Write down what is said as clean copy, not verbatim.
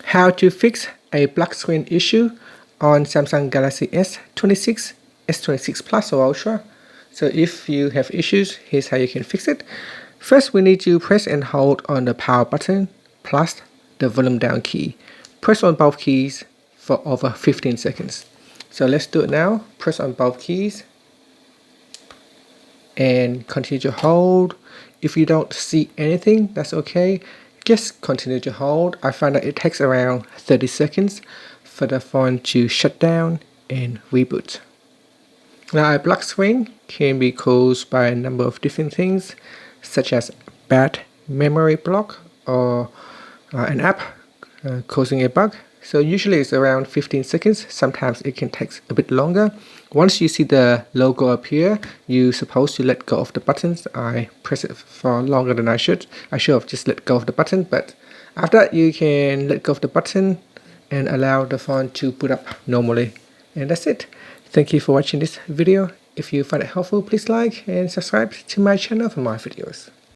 How to fix a black screen issue on Samsung Galaxy S26, S26 Plus or Ultra. So if you have issues, here's how you can fix it. First, we need to press and hold on the power button plus the volume down key. Press on both keys for over 15 seconds. So let's do it now. Press on both keys and continue to hold. If you don't see anything, that's okay. Just continue to hold. I find that it takes around 30 seconds for the phone to shut down and reboot. Now, a black screen can be caused by a number of different things, such as bad memory block or an app causing a bug. So usually it's around 15 seconds. Sometimes it can take a bit longer. Once you see the logo appear, you're supposed to let go of the buttons. I press it for longer than I should. I should have just let go of the button, but after that you can let go of the button and allow the phone to boot up normally. And that's it. Thank you for watching this video. If you find it helpful, please like and subscribe to my channel for more videos.